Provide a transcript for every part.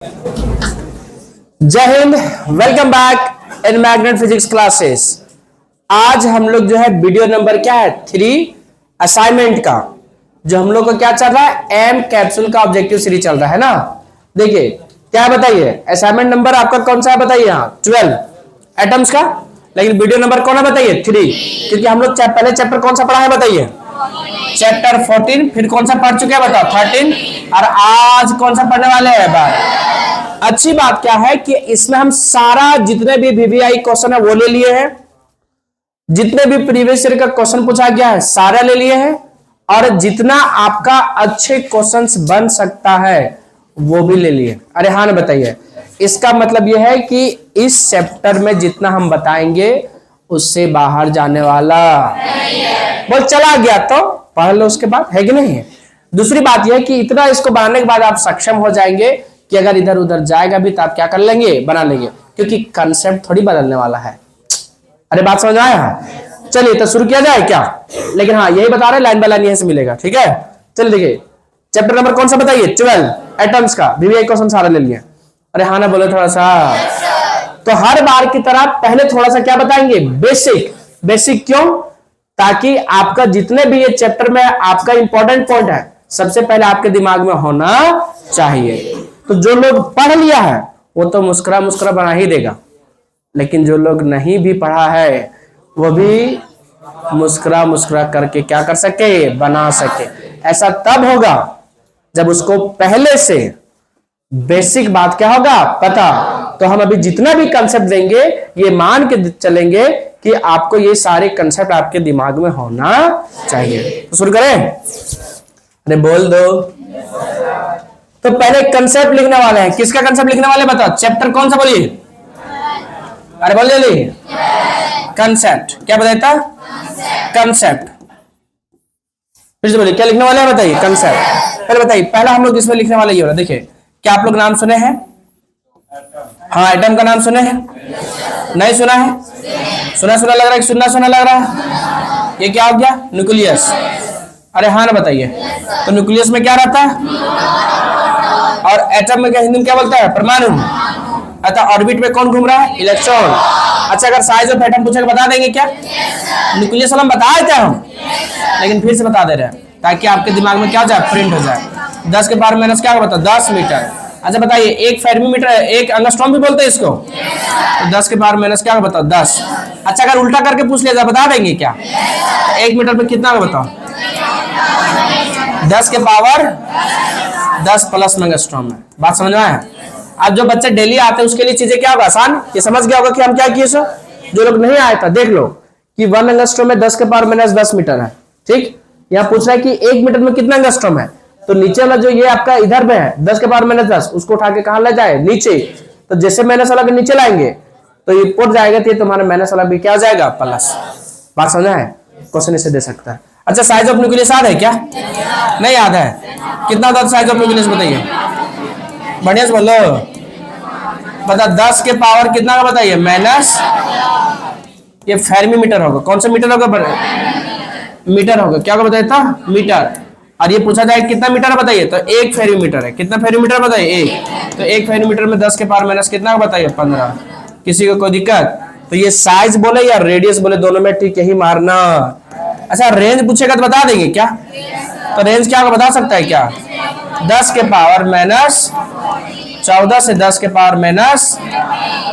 जय Hind, welcome back in magnet physics classes. आज हम लोग जो है वीडियो नंबर क्या है 3 असाइनमेंट का, जो हम लोग को क्या चल रहा है एम कैप्सूल का ऑब्जेक्टिव सीरीज चल रहा है ना। देखिए क्या बताइए, असाइनमेंट नंबर आपका कौन सा है बताइए। यहाँ 12 एटम्स का, लेकिन वीडियो नंबर कौन है बताइए 3, क्योंकि हम लोग पहले चैप्टर कौन सा पढ़ा है बताइए, चैप्टर 14। फिर कौन सा पढ़ चुके हैं बताओ 13, और आज कौन सा पढ़ने वाले हैं बात। अच्छी बात क्या है कि इसमें हम सारा जितने भी वीवीआई क्वेश्चन है वो ले लिए हैं, जितने भी प्रीवियस ईयर का क्वेश्चन पूछा गया है सारा ले लिए हैं, और जितना आपका अच्छे क्वेश्चंस बन सकता है वो भी ले लिए। अरे हाँ ना बताइए, इसका मतलब यह है कि इस चैप्टर में जितना हम बताएंगे उससे बाहर जाने वाला बोल चला गया तो पढ़ लो उसके बाद, है कि नहीं है। दूसरी बात यह है कि इतना इसको बनाने के बाद आप सक्षम हो जाएंगे कि अगर इधर उधर जाएगा भी तो आप क्या कर लेंगे, बना लेंगे, क्योंकि कंसेप्ट थोड़ी बदलने वाला है। अरे बात समझ आया। चलिए तो शुरू किया जाए क्या, लेकिन हाँ यही बता रहे लाइन बाय लाइन यहीं से मिलेगा, ठीक है। चलिए देखिए चैप्टर नंबर कौन सा बताइए 12 एटम्स का, वीवीआई क्वेश्चन सारा ले लिए। अरे हाँ ना बोलो थोड़ा सा। तो हर बार की तरह पहले थोड़ा सा क्या बताएंगे, बेसिक। बेसिक क्यों, ताकि आपका जितने भी ये चैप्टर में आपका इंपॉर्टेंट पॉइंट है सबसे पहले आपके दिमाग में होना चाहिए। तो जो लोग पढ़ लिया है वो तो मुस्कुरा मुस्कुरा बना ही देगा, लेकिन जो लोग नहीं भी पढ़ा है वो भी मुस्कुरा मुस्कुरा करके क्या कर सके, बना सके। ऐसा तब होगा जब उसको पहले से बेसिक बात क्या होगा पता। तो हम अभी जितना भी कंसेप्ट देंगे ये मान के चलेंगे कि आपको ये सारे कंसेप्ट आपके दिमाग में होना चाहिए। तो शुरू करें, अरे बोल दो। तो पहले कंसेप्ट लिखने वाले हैं, किसका कंसेप्ट लिखने वाले बताओ, चैप्टर कौन सा बोलिए, अरे बोल जल्दी। कंसेप्ट क्या बताता, कंसेप्ट। फिर से बोलिए क्या लिखने वाले हैं बताइए, कंसेप्ट। पहले बताइए पहला हम लोग इसमें लिखने वाले ये हो रहा है। देखिए क्या आप लोग नाम सुने हैं, हाँ एटम का नाम सुने हैं, नहीं सुना है, सुना सुना लग रहा है, सुनना सुना लग रहा है। ये क्या हो गया, न्यूक्लियस। अरे हाँ ना बताइए, तो न्यूक्लियस में क्या रहता है, और एटम में क्या हिंदी में क्या बोलता है, परमाणु। अच्छा ऑर्बिट में कौन घूम रहा है, इलेक्ट्रॉन। अच्छा अगर साइज ऑफ एटम पूछेगा बता देंगे क्या, न्यूक्लियस वाला बता देते हैं हम, लेकिन फिर से बता दे रहे हैं ताकि आपके दिमाग में क्या हो जाए, प्रिंट हो जाए। 10 के पावर माइनस क्या होगा, 10 मीटर। अच्छा बताइए एक फेर्मीमीटर, एक एंगस्ट्रॉम भी बोलते हैं इसको, तो 10 के पावर माइनस क्या होगा बताओ, 10। अच्छा अगर उल्टा करके पूछ लिया जाए बता देंगे क्या, 1 मीटर में कितना होगा बताओ, 10 के पावर 10 प्लस एंगस्ट्रॉम में। बात समझ में आया। आज जो बच्चे डेली आते हैं उसके लिए चीजें क्या होगा, आसान। ये समझ गया होगा कि हम क्या किए। सो जो लोग नहीं आए था देख लो कि 1 एंगस्ट्रॉम में 10 के पावर माइनस 10 मीटर है, ठीक। यहाँ पूछ रहा है कि 1 मीटर में कितना एंगस्ट्रॉम है, तो नीचे वाला जो ये आपका इधर में है 10 के पावर माइनस 10, उसको उठा के कहां ले जाए, नीचे। तो जैसे माइनस वाला के नीचे लाएंगे तो ये पुट जाएगा, तो तुम्हारा माइनस वाला भी क्या हो जाएगा, प्लस। बात समझा है, क्वेश्चन इसे दे सकता है। अच्छा साइज ऑफ न्यूक्लियस याद है क्या, नहीं याद है, कितना होता है साइज ऑफ न्यूक्लियस बताइए, बढ़िया से बोलो बता। 10 के पावर कितना का बताइए, माइनस, ये फेर्मीमीटर होगा। कौन सा मीटर होगा, मीटर होगा। क्या होगा बताइए, मीटर। और ये पूछा जाए कितना मीटर है बताइए, तो 1 फेरीमीटर है। कितना फेरीमीटर बताइए, 1। तो 1 फेरीमीटर में 10 के पावर माइनस कितना बताइए, 15। किसी को कोई दिक्कत, तो ये साइज बोले या रेडियस बोले दोनों में ठीक यही मारना। अच्छा रेंज पूछेगा तो बता देंगे क्या, तो रेंज क्या होगा बता सकता है क्या, 10 के पावर माइनस 14 से 10 के पावर माइनस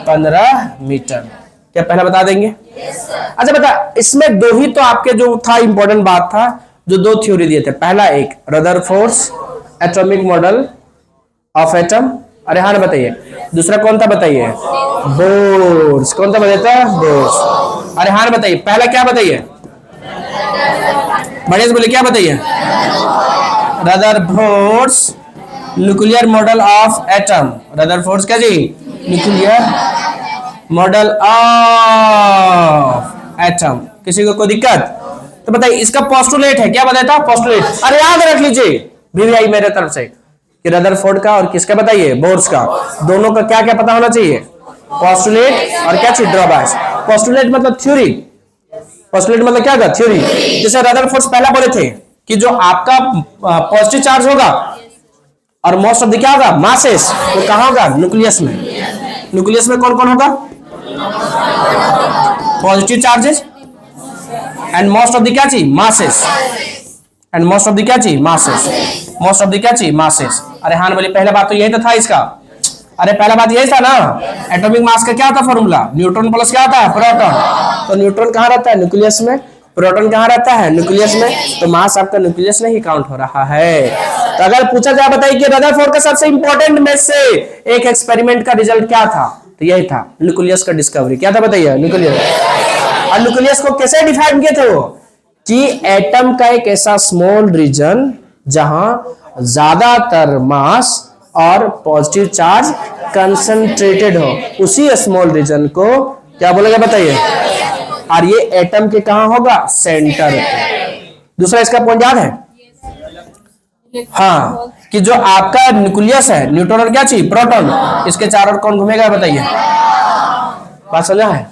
15 मीटर। क्या पहला बता देंगे। अच्छा बता, इसमें दो ही तो आपके जो था इंपॉर्टेंट बात था, जो 2 थ्योरी दिए थे। पहला एक Rutherford atomic model of atom, अरे हाँ बताइए। दूसरा कौन था बताइए, बोर्स। कौन था बताइए, बोर्स। अरे हाँ बताइए पहला क्या बताइए, बढ़िया से बोले क्या बताइए, Rutherford's nuclear model of atom. Rutherford's क्या जी, न्यूक्लियर मॉडल ऑफ एटम। किसी को कोई दिक्कत, तो बताइए इसका पोस्टुलेट है क्या बताया, पोस्टुलेट। अरे याद रख लीजिए वीवीआई मेरे तरफ से कि रदरफोर्ड का और किसका बताइए, बोर्स का। दोनों का क्या क्या पता होना चाहिए, पोस्टुलेट और क्या चीज, ड्रॉबैक्स। पोस्टुलेट मतलब थ्योरी, पोस्टुलेट मतलब क्या होगा, थ्योरी। जैसे रदरफोर्ड पहला बोले थे कि जो आपका पॉजिटिव चार्ज होगा और मोस्ट ऑफ द क्या होगा, मासेस, वो कहाँ होगा, न्यूक्लियस में। न्यूक्लियस में कौन कौन होगा, positive charges and most of the क्या चीज, masses, and most of the क्या चीज, मासेस, मोस्ट ऑफ द क्या चीज, मासेस। अरे हाँ बोली, पहला बात तो यही तो था इसका। अरे पहला बात यही था ना, एटॉमिक मास का क्या होता है फॉर्मूला, न्यूट्रॉन प्लस क्या होता है, प्रोटॉन। तो न्यूट्रॉन कहाँ रहता है, न्यूक्लियस में, प्रोटॉन कहाँ रहता है, न्यूक्लियस में। तो मास आपका न्यूक्लियस में ही काउंट हो रहा है। तो अगर पूछा जाए बताइए कि रदरफोर्ड का सबसे इंपॉर्टेंट में से एक एक्सपेरिमेंट का रिजल्ट क्या था, तो यही था न्यूक्लियस का डिस्कवरी। क्या था बताइए, न्यूक्लियस। और न्यूक्लियस को कैसे डिफाइन किए थे वो, कि एटम का एक ऐसा स्मॉल रीजन जहां ज्यादातर मास और पॉजिटिव चार्ज कंसंट्रेटेड हो, उसी स्मॉल रीजन को क्या बोलेगा बताइए। और ये एटम के कहां होगा, सेंटर पे। दूसरा इसका पॉइंट याद है, हाँ, कि जो आपका न्यूक्लियस है, न्यूट्रॉन और क्या चाहिए, प्रोटॉन, इसके चारों ओर कौन घूमेगा बताइए। बात समझा है।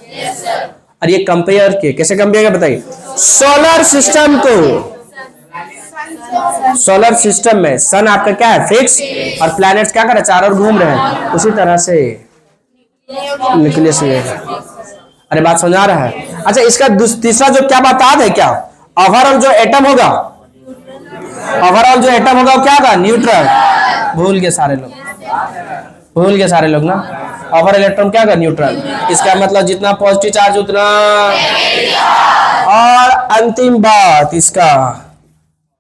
और ये कंपेयर किए, कैसे कंपेयर किया बताइए, सोलर सिस्टम को, सोलर सिस्टम में सन आपका क्या है, फिक्स, और प्लैनेट्स क्या कर रहे हैं, चारों ओर घूम रहे हैं, उसी तरह से न्यूक्लियस में। अरे बात समझ आ रहा है। अच्छा, इसका तीसरा जो क्या बात याद है क्या, ओवरऑल जो एटम होगा, ओवरऑल जो एटम होगा वो क्या होगा, न्यूट्रल। भूल गए सारे लोग, भूल गए सारे लोग ना, ओवर इलेक्ट्रॉन क्या होगा, न्यूट्रल। इसका मतलब जितना पॉजिटिव चार्ज उतना। और अंतिम बात इसका,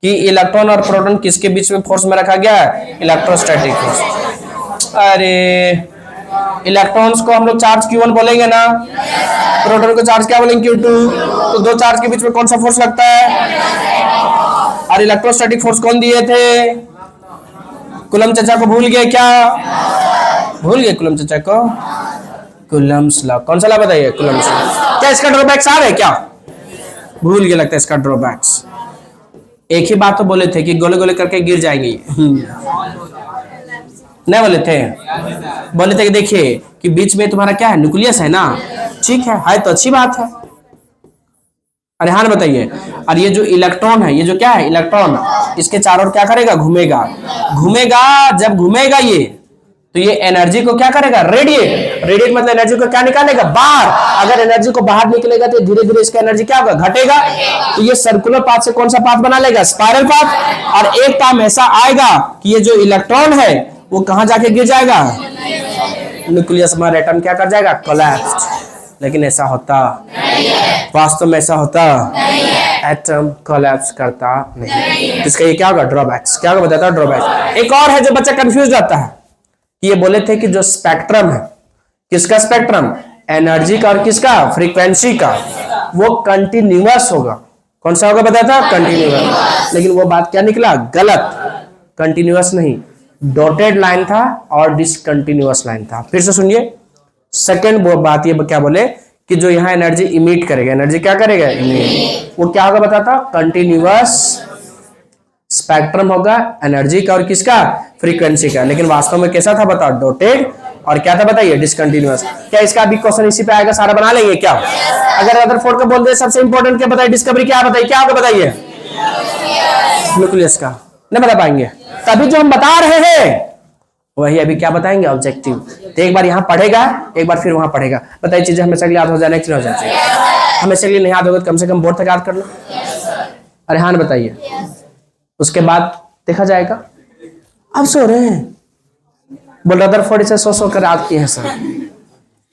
कि इलेक्ट्रॉन और प्रोटॉन किसके बीच में फोर्स में रखा गया है, इलेक्ट्रोस्टैटिक फोर्स। अरे इलेक्ट्रॉन्स को हम लोग चार्ज Q1 बोलेंगे ना, प्रोटॉन को चार्ज क्या बोलेंगे, Q2। तो दो चार्ज के बीच में कौन सा फोर्स लगता है, और इलेक्ट्रोस्टैटिक फोर्स कौन दिए थे, कूलम चाचा को भूल गए क्या, भूल गए कूलम चाचा को, कूलम्स लॉ। कौन सा लॉ बताइए, कूलम्स लॉ। क्या इसका ड्रॉबैक्स आ रहा है क्या, भूल गए लगता है इसका ड्रॉबैक्स। एक ही बात तो बोले थे कि गोले गोले करके गिर जाएंगे, नहीं बोले थे, बोले थे कि देखिए कि बीच में तुम्हारा क्या है, न्यूक्लियस है ना, ठीक है तो अच्छी बात है। अरे हाँ बताइए, और ये जो इलेक्ट्रॉन है, ये जो क्या है, इलेक्ट्रॉन, इसके चारों ओर क्या करेगा, घूमेगा, घूमेगा। जब घूमेगा ये, तो ये एनर्जी को क्या करेगा, रेडिएट, रेडिएट मतलब एनर्जी को क्या निकालेगा, बाहर। अगर एनर्जी को बाहर निकलेगा तो धीरे धीरे इसका एनर्जी क्या होगा, घटेगा। तो ये सर्कुलर पाथ से कौन सा पाथ बना लेगा, स्पाइरल पाथ। और एक टाइम ऐसा आएगा कि ये जो इलेक्ट्रॉन है वो कहां जाके गिर जाएगा, न्यूक्लियस में, एटम क्या कर जाएगा, कोलैप्स। लेकिन ऐसा होता वास्तव में, ऐसा होता एटम कोलैप्स करता नहीं। इसका ये क्या होगा, ड्रॉबैक्स। क्या होगा बताता, ड्रॉबैक्स। एक और है जो बच्चा कंफ्यूज रहता है, ये बोले थे कि जो स्पेक्ट्रम है, किसका स्पेक्ट्रम, एनर्जी का और किसका, फ्रीक्वेंसी का, वो कंटिन्यूअस होगा। कौन सा होगा बताया था, कंटिन्यूअस। लेकिन वो बात क्या निकला, गलत, कंटिन्यूअस नहीं, डॉटेड लाइन था और डिसकंटिन्यूअस लाइन था। फिर से सुनिए, सेकंड बात ये क्या बोले कि जो यहाँ एनर्जी इमिट करेगा, एनर्जी क्या करेगा, इमिट, वो क्या होगा बताता, कंटिन्यूअस स्पेक्ट्रम होगा, एनर्जी का और किसका, फ्रीक्वेंसी का। लेकिन वास्तव में कैसा था बताओ, डॉटेड, और क्या था बताइए, डिसकंटिन्यूअस। क्या इसका भी क्वेश्चन इसी पे आएगा, सारा बना लेंगे क्या। अगर रदरफोर्ड को बोल दे सबसे इंपॉर्टेंट क्या बताइए, डिस्कवरी क्या बताइए, क्या होगा बताइए, न्यूक्लियस का। नहीं बता पाएंगे, तभी जो हम बता रहे हैं वही अभी क्या बताएंगे, ऑब्जेक्टिव। तो एक बार यहाँ पढ़ेगा, एक बार फिर वहां पढ़ेगा। बताइए चीजें हमेशा के लिए याद हो जाने, हो जाए, हमेशा के लिए नहीं याद होगा तो कम से कम बोर्ड तक याद कर लो। अरे हाँ बताइए, उसके बाद देखा जाएगा। अब सो रहे हैं, बोल रदरफोर्ड से सो कर याद किए हैं सर,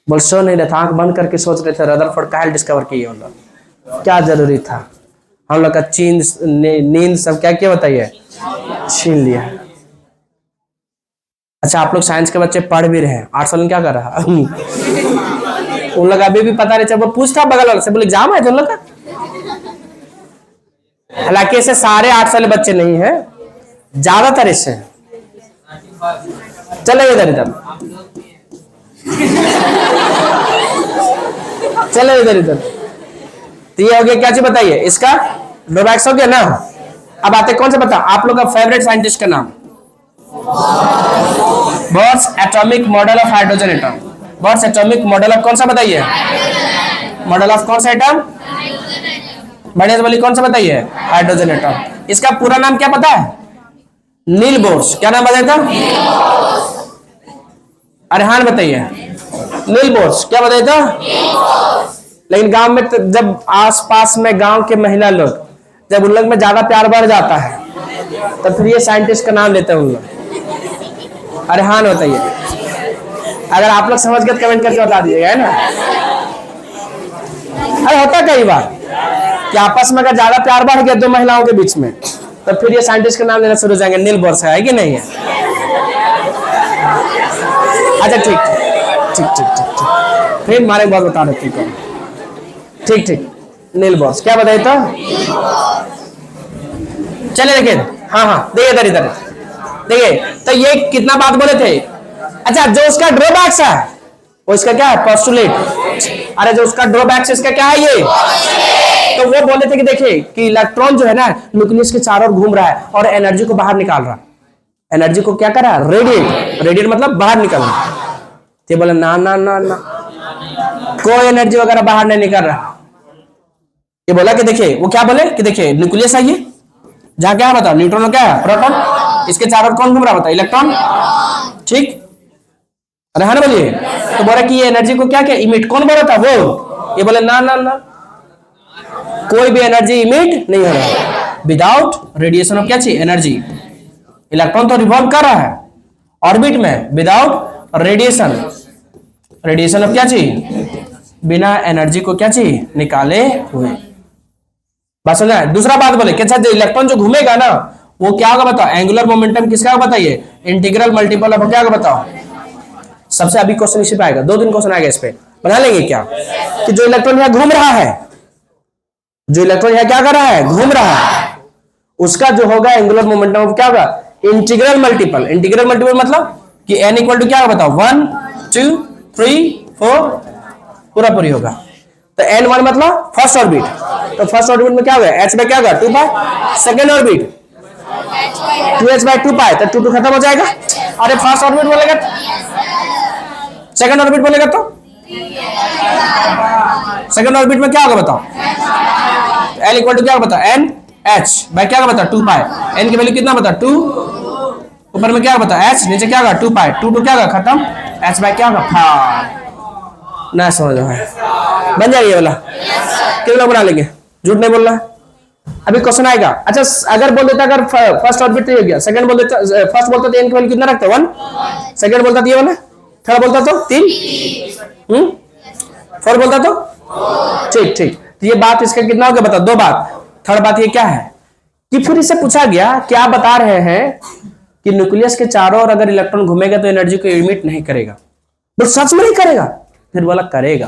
बोल सो नहीं रहे थे, आंख बंद करके सोच रहे थे रदरफोर्ड का डिस्कवर किए हम लोग, क्या जरूरी था, हम लोग का नींद सब क्या क्या बताइए, छीन लिया। अच्छा, आप लोग साइंस के बच्चे पढ़ भी रहे हैं, 8 साल में क्या कर रहा उन लोग अभी भी पता नहीं चल, वो पूछता बगल वाले से, बोले एग्जाम है तुम लोग का। हालांकि ऐसे सारे 8 साल बच्चे नहीं है, ज्यादातर इससे। चले इधर इधर, चले इधर इधर। तो ये हो गया, क्या चीज बताइए, इसका ड्रॉबैक्स हो गया ना। अब आते कौन सा बता, आप लोग का फेवरेट साइंटिस्ट का नाम, Bohr's atomic model of hydrogen atom. Bohr's atomic model of कौन सा बताइए, मॉडल ऑफ कौन सा एटम, बढ़िया से बोलिए कौन सा बताइए, हाइड्रोजन एटम। इसका पूरा नाम क्या पता है, नील बोर्स। क्या नाम बताया था? अरहान बताइए। नील बोर्स क्या बताया था? लेकिन गांव में जब आसपास में गांव के महिला लोग जब उन लोग में ज्यादा प्यार बढ़ जाता है तो फिर ये साइंटिस्ट का नाम लेते हैं उन लोग। अरहान बताइए। अगर आप लोग समझ गए तो कमेंट करके बता दीजिएगा, है ना। अरे होता कई बार कि आपस में अगर ज्यादा प्यार बढ़ गया दो महिलाओं के बीच में तो फिर ये साइंटिस्ट का नाम लेना शुरू हो जाएंगे। नील बोर्स है कि नहीं है? अच्छा ठीक ठीक ठीक ठीक ठीक फिर हमारे बात बता देते हैं। ठीक ठीक नील बोर्स क्या बताइए तो? चले देखिए। हाँ हाँ देखिए इधर इधर देखिए। तो ये कितना बात बोले थे? अच्छा जो उसका ड्रॉबैक्स है वो इसका क्या है? पोस्टुलेट। अरे जो उसका ड्रॉबैक्स है इसका क्या है? ये तो वो बोले थे कि देखिए कि इलेक्ट्रॉन जो है ना न्यूक्लियस के चारों ओर घूम रहा है और एनर्जी को बाहर निकाल रहा है। एनर्जी को क्या कर रहा है? रेडिएट। रेडिएट मतलब बाहर निकलना। तो बोले ना ना ना ना कोई एनर्जी वगैरह बाहर नहीं निकल रहा। ये बोला कि देखिए वो क्या बोले कि देखिए न्यूक्लियस है ये जहां क्या बताओ न्यूट्रॉन क्या है? प्रोटॉन। इसके चारों ओर कौन घूम रहा बताओ? इलेक्ट्रॉन। ठीक। अरे हाँ बोलिए। तो बोला कि ये एनर्जी को क्या क्या इमिट कौन बोला था? वो। ये बोले ना ना ना कोई भी एनर्जी इमिट नहीं हो रहा विदाउट रेडिएशन ऑफ क्या चाहिए? एनर्जी। इलेक्ट्रॉन तो रिवॉल्व कर रहा है ऑर्बिट में विदाउट रेडिएशन। रेडिएशन ऑफ क्या चाहिए? बिना एनर्जी को क्या चाहिए? निकाले हुए। बात समझ आए? दूसरा बात बोले कि अच्छा जो इलेक्ट्रॉन जो घूमेगा ना वो क्या होगा बताओ? एंगुलर मोमेंटम किसका होगा बताइए? इंटीग्रल मल्टीपल ऑफ क्या होगा बताओ? सबसे अभी क्वेश्चन इसी पे आएगा। 2-3 क्वेश्चन आएगा इस पे। बना लेंगे क्या कि जो इलेक्ट्रॉन यहां घूम रहा है जो इलेक्ट्रॉन यहां क्या कर रहा है? घूम रहा है उसका जो होगा एंगुलर मोमेंटम क्या होगा? Integral multiple. इंटीग्रल मल्टीपल मतलब कि n इक्वल टू क्या होगा बताओ? 1 2 3 4 पूरा पूरी होगा। तो n1 मतलब फर्स्ट ऑर्बिट। तो फर्स्ट ऑर्बिट में क्या होगा? h बाय क्या होगा? 2 पाई। सेकंड ऑर्बिट 2h बाय 2 पाई। तो 2 खत्म हो जाएगा। अरे फर्स्ट ऑर्बिट बोलेगा सेकंड ऑर्बिट बोलेगा तो सेकंड ऑर्बिट में क्या होगा बताओ? l इक्वल टू क्या होगा बताओ? n h बाय क्या होगा बताओ? 2 पाई। n की वैल्यू कितना बताओ? 2। ऊपर में क्या होगा बताओ? h। नीचे क्या होगा? 2 पाई। 2 2 क्या होगा? खत्म। h बाय क्या होगा? 5। ना समझ है बन जाएगी वाला। कितने लोग बना लेंगे? झूठ नहीं बोल रहा अभी क्वेश्चन आएगा। अच्छा अगर बोल देता अगर फर्स्ट ऑर्बिट तो हो गया सेकंड बोल देता फर्स्ट बोलता तो n की वैल्यू कितना रखता? 1। सेकंड बोलता तो ये वाला। थर्ड बोलता तो 3। फोर्थ बोलता तो ठीक ठीक। तो ये बात इसका कितना हो गया बताओ? 2 बात। थर्ड बात ये क्या है कि फिर इससे पूछा गया क्या बता रहे हैं कि न्यूक्लियस के चारों ओर अगर इलेक्ट्रॉन घूमेगा तो एनर्जी को इमिट नहीं करेगा। बोल सच में नहीं करेगा? फिर बोला करेगा।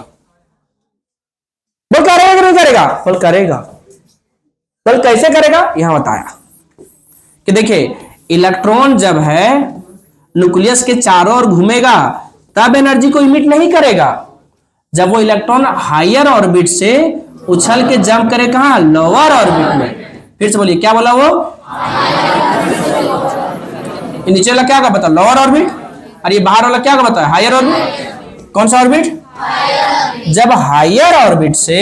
बोल करेगा कि नहीं करेगा? बोल करेगा। बोल कैसे करेगा? यहां बताया कि देखिए इलेक्ट्रॉन जब है न्यूक्लियस के चारों ओर घूमेगा तब एनर्जी को इमिट नहीं करेगा। जब वो इलेक्ट्रॉन हायर ऑर्बिट से उछल के जंप करे कहां? लोअर ऑर्बिट में। फिर से बोलिए क्या बोला वो? नीचे वाला क्या होगा बता? Lower orbit. और ये बाहर वाला क्या होगा बता? Higher orbit. कौन सा ऑर्बिट? जब हायर ऑर्बिट से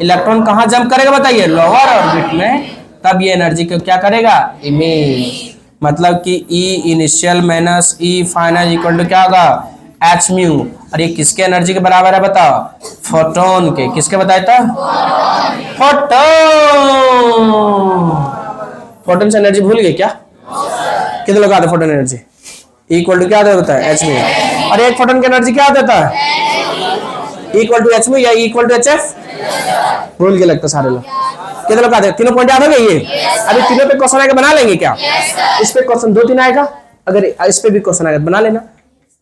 इलेक्ट्रॉन कहां जंप करेगा बताइए? लोअर ऑर्बिट में। तब ये एनर्जी को क्या करेगा? इमिट। मतलब कि E initial minus E final equal to क्या होगा? h mu. और ये किसके एनर्जी के बराबर है बताओ? फोटोन के। किसके बताया था? फोटोन। फोटोन से एनर्जी भूल गए क्या? कितने लोग आते फोटोन एनर्जी? इक्वल टू क्या होता है? h mu. और एक फोटोन की एनर्जी क्या होता है? इक्वल टू h म्यू या इक्वल टू hf। भूल के लगता सारे लोग। कितने लोग आते? तीनों पॉइंट याद हो गए ये? अभी तीनों पे क्वेश्चन आएगा बना लेंगे क्या? इस पे क्वेश्चन 2-3 आएगा। अगर इस पे भी क्वेश्चन आएगा बना लेना।